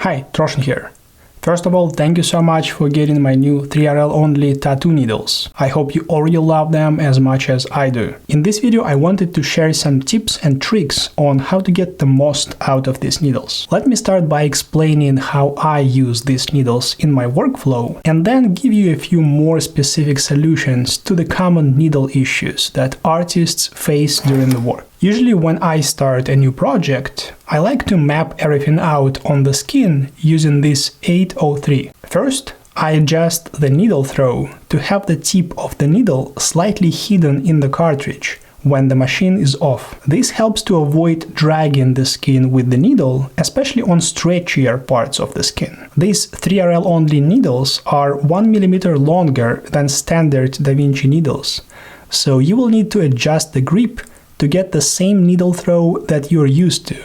Hi, Troshin here. First of all, thank you so much for getting my new 3RL only tattoo needles. I hope you already love them as much as I do. In this video, I wanted to share some tips and tricks on how to get the most out of these needles. Let me start by explaining how I use these needles in my workflow, and then give you a few more specific solutions to the common needle issues that artists face during the work. Usually when I start a new project, I like to map everything out on the skin using this 803. First, I adjust the needle throw to have the tip of the needle slightly hidden in the cartridge when the machine is off. This helps to avoid dragging the skin with the needle, especially on stretchier parts of the skin. These 3RL only needles are 1 mm longer than standard Da Vinci needles, so you will need to adjust the grip to get the same needle throw that you're used to,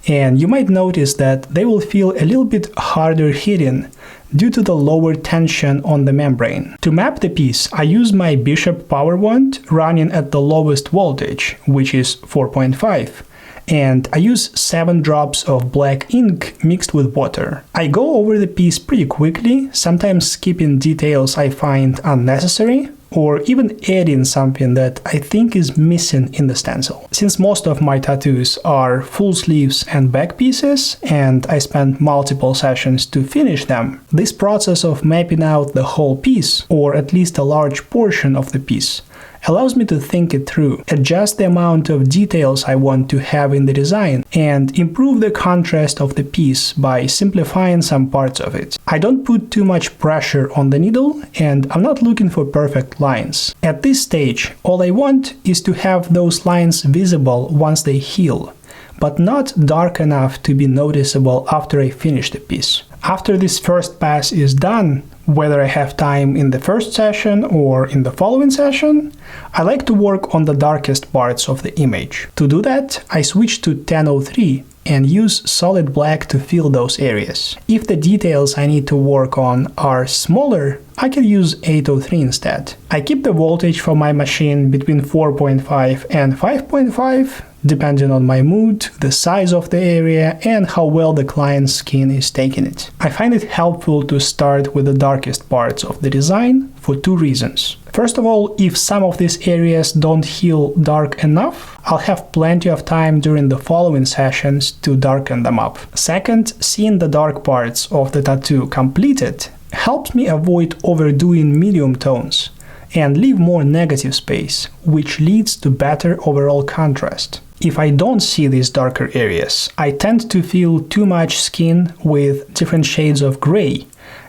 and you might notice that they will feel a little bit harder hitting due to the lower tension on the membrane. To map the piece, I use my Bishop power wand running at the lowest voltage, which is 4.5, and I use 7 drops of black ink mixed with water. I go over the piece pretty quickly, sometimes skipping details I find unnecessary, or even adding something that I think is missing in the stencil. Since most of my tattoos are full sleeves and back pieces, and I spend multiple sessions to finish them, this process of mapping out the whole piece, or at least a large portion of the piece, allows me to think it through, adjust the amount of details I want to have in the design, and improve the contrast of the piece by simplifying some parts of it. I don't put too much pressure on the needle, and I'm not looking for perfect lines. At this stage, all I want is to have those lines visible once they heal, but not dark enough to be noticeable after I finish the piece. After this first pass is done, whether I have time in the first session or in the following session, I like to work on the darkest parts of the image. To do that, I switch to 1003 and use solid black to fill those areas. If the details I need to work on are smaller, I can use 803 instead. I keep the voltage for my machine between 4.5 and 5.5, depending on my mood, the size of the area, and how well the client's skin is taking it. I find it helpful to start with the darkest parts of the design for 2 reasons. First of all, if some of these areas don't heal dark enough, I'll have plenty of time during the following sessions to darken them up. Second, seeing the dark parts of the tattoo completed helps me avoid overdoing medium tones and leave more negative space, which leads to better overall contrast. If I don't see these darker areas, I tend to feel too much skin with different shades of gray,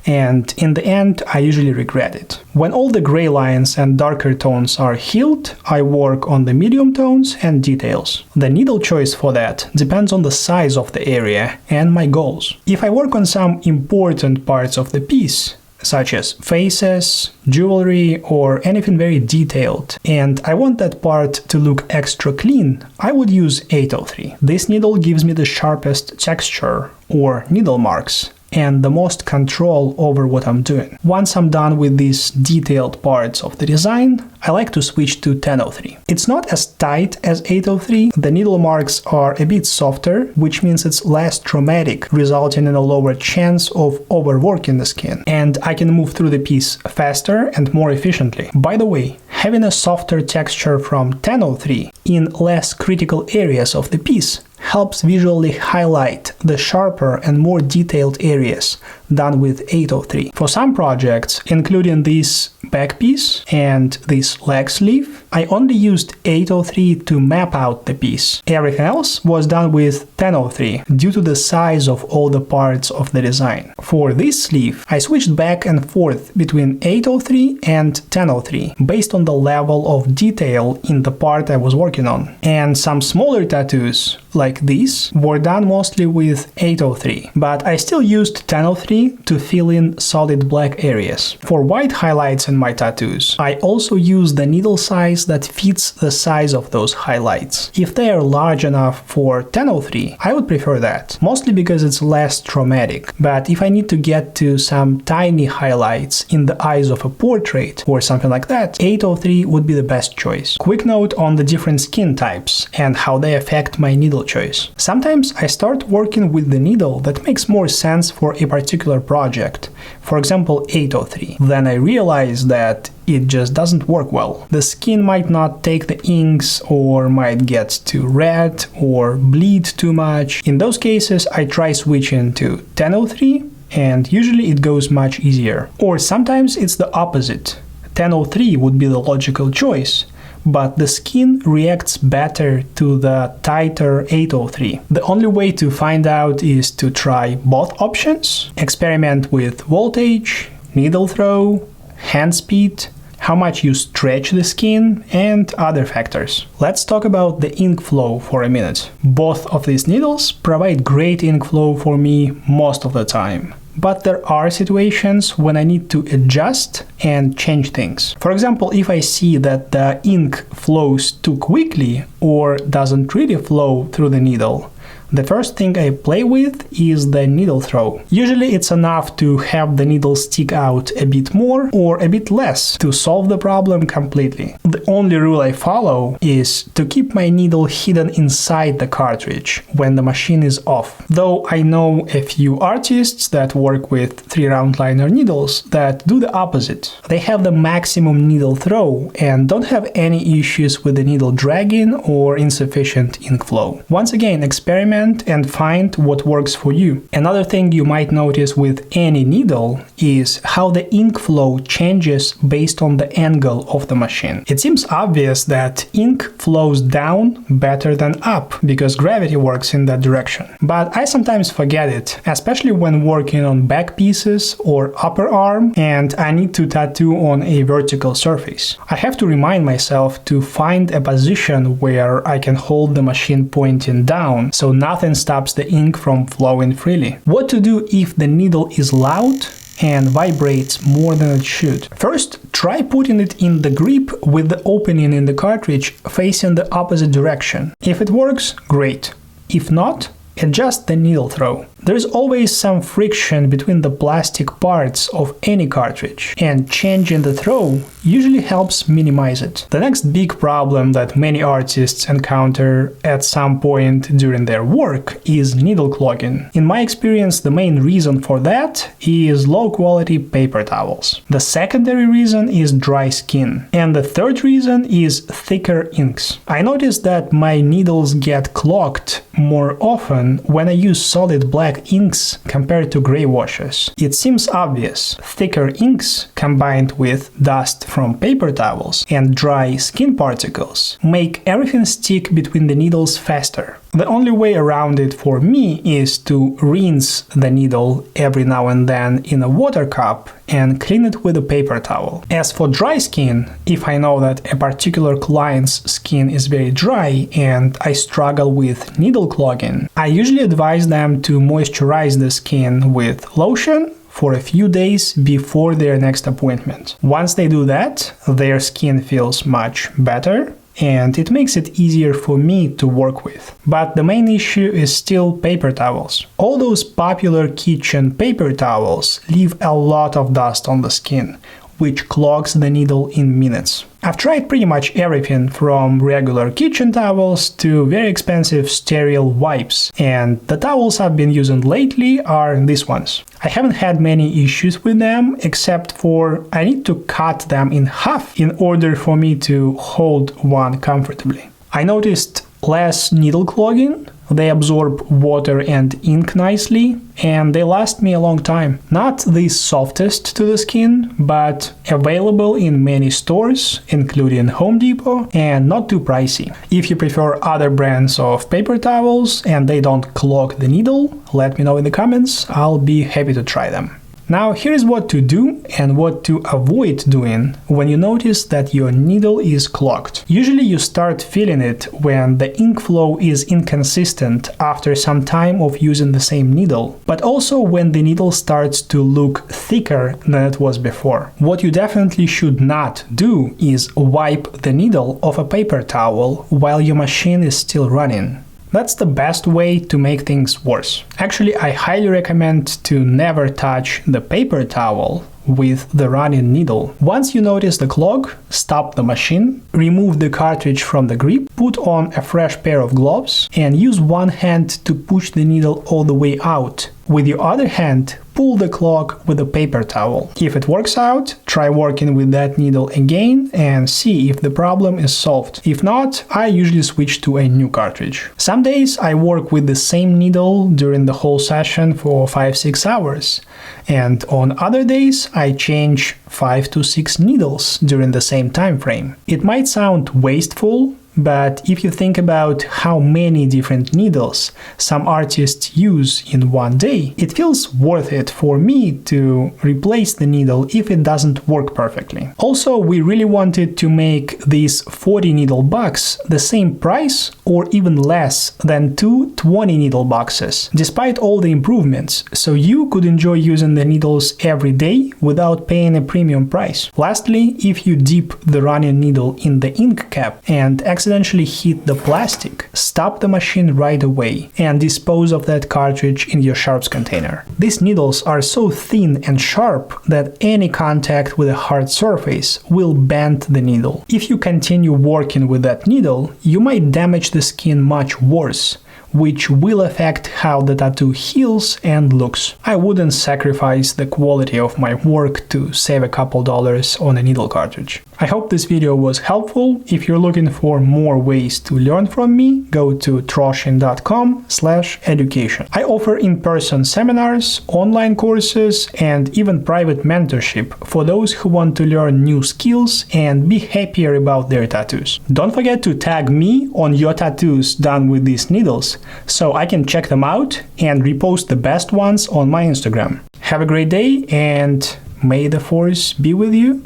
and in the end I usually regret it. When all the gray lines and darker tones are healed, I work on the medium tones and details. The needle choice for that depends on the size of the area and my goals. If I work on some important parts of the piece, such as faces, jewelry, or anything very detailed, and I want that part to look extra clean, I would use 803. This needle gives me the sharpest texture, or needle marks, and the most control over what I'm doing. Once I'm done with these detailed parts of the design, I like to switch to 1003. It's not as tight as 803, the needle marks are a bit softer, which means it's less traumatic, resulting in a lower chance of overworking the skin, and I can move through the piece faster and more efficiently. By the way, having a softer texture from 1003 in less critical areas of the piece helps visually highlight the sharper and more detailed areas done with 803. For some projects, including this back piece and this leg sleeve, I only used 803 to map out the piece. Everything else was done with 1003 due to the size of all the parts of the design. For this sleeve, I switched back and forth between 803 and 1003 based on the level of detail in the part I was working on. And some smaller tattoos, like these, were done mostly with 803, but I still used 1003 to fill in solid black areas. For white highlights in my tattoos, I also use the needle size that fits the size of those highlights. If they are large enough for 1003, I would prefer that, mostly because it's less traumatic. But if I need to get to some tiny highlights in the eyes of a portrait or something like that, 803 would be the best choice. Quick note on the different skin types and how they affect my needle choice. Sometimes I start working with the needle that makes more sense for a particular project, for example 803. Then I realize that it just doesn't work well. The skin might not take the inks, or might get too red or bleed too much. In those cases, I try switching to 1003, and usually it goes much easier. Or sometimes it's the opposite. 1003 would be the logical choice, but the skin reacts better to the tighter 803. The only way to find out is to try both options, experiment with voltage, needle throw, hand speed, how much you stretch the skin, and other factors. Let's talk about the ink flow for a minute. Both of these needles provide great ink flow for me most of the time. But there are situations when I need to adjust and change things. For example, if I see that the ink flows too quickly or doesn't really flow through the needle, the first thing I play with is the needle throw. Usually it's enough to have the needle stick out a bit more or a bit less to solve the problem completely. The only rule I follow is to keep my needle hidden inside the cartridge when the machine is off. Though I know a few artists that work with 3-round liner needles that do the opposite. They have the maximum needle throw and don't have any issues with the needle dragging or insufficient ink flow. Once again, experiment and find what works for you. Another thing you might notice with any needle is how the ink flow changes based on the angle of the machine. It seems obvious that ink flows down better than up because gravity works in that direction. But I sometimes forget it, especially when working on back pieces or upper arm and I need to tattoo on a vertical surface. I have to remind myself to find a position where I can hold the machine pointing down so nothing stops the ink from flowing freely. What to do if the needle is loud and vibrates more than it should? First, try putting it in the grip with the opening in the cartridge facing the opposite direction. If it works, great. If not, adjust the needle throw. There is always some friction between the plastic parts of any cartridge, and changing the throw usually helps minimize it. The next big problem that many artists encounter at some point during their work is needle clogging. In my experience, the main reason for that is low-quality paper towels. The secondary reason is dry skin. And the third reason is thicker inks. I noticed that my needles get clogged more often when I use solid black inks compared to gray washes. It seems obvious. Thicker inks combined with dust from paper towels and dry skin particles make everything stick between the needles faster. The only way around it for me is to rinse the needle every now and then in a water cup and clean it with a paper towel. As for dry skin, if I know that a particular client's skin is very dry and I struggle with needle clogging, I usually advise them to moisturize the skin with lotion for a few days before their next appointment. Once they do that, their skin feels much better, and it makes it easier for me to work with. But the main issue is still paper towels. All those popular kitchen paper towels leave a lot of dust on the skin, which clogs the needle in minutes. I've tried pretty much everything from regular kitchen towels to very expensive sterile wipes, and the towels I've been using lately are these ones. I haven't had many issues with them, except for I need to cut them in half in order for me to hold one comfortably. I noticed less needle clogging, they absorb water and ink nicely, and they last me a long time. Not the softest to the skin, but available in many stores, including Home Depot, and not too pricey. If you prefer other brands of paper towels and they don't clog the needle, let me know in the comments, I'll be happy to try them. Now here's what to do and what to avoid doing when you notice that your needle is clogged. Usually you start feeling it when the ink flow is inconsistent after some time of using the same needle, but also when the needle starts to look thicker than it was before. What you definitely should not do is wipe the needle off a paper towel while your machine is still running. That's the best way to make things worse. Actually, I highly recommend to never touch the paper towel with the running needle. Once you notice the clog, stop the machine, remove the cartridge from the grip, put on a fresh pair of gloves, and use one hand to push the needle all the way out. With your other hand, pull the clog with a paper towel. If it works out, try working with that needle again and see if the problem is solved. If not, I usually switch to a new cartridge. Some days I work with the same needle during the whole session for 5-6 hours. And on other days, I change 5 to 6 needles during the same time frame. It might sound wasteful, but if you think about how many different needles some artists use in one day, it feels worth it for me to replace the needle if it doesn't work perfectly. Also, we really wanted to make these 40 needle box the same price or even less than two 20 needle boxes, despite all the improvements, so you could enjoy using the needles every day without paying a premium price. Lastly, if you dip the running needle in the ink cap and accidentally hit the plastic, stop the machine right away and dispose of that cartridge in your sharps container. These needles are so thin and sharp that any contact with a hard surface will bend the needle. If you continue working with that needle, you might damage the skin much worse, which will affect how the tattoo heals and looks. I wouldn't sacrifice the quality of my work to save a couple dollars on a needle cartridge. I hope this video was helpful. If you're looking for more ways to learn from me, go to troshin.com/education. I offer in-person seminars, online courses, and even private mentorship for those who want to learn new skills and be happier about their tattoos. Don't forget to tag me on your tattoos done with these needles, so I can check them out and repost the best ones on my Instagram. Have a great day, and may the force be with you.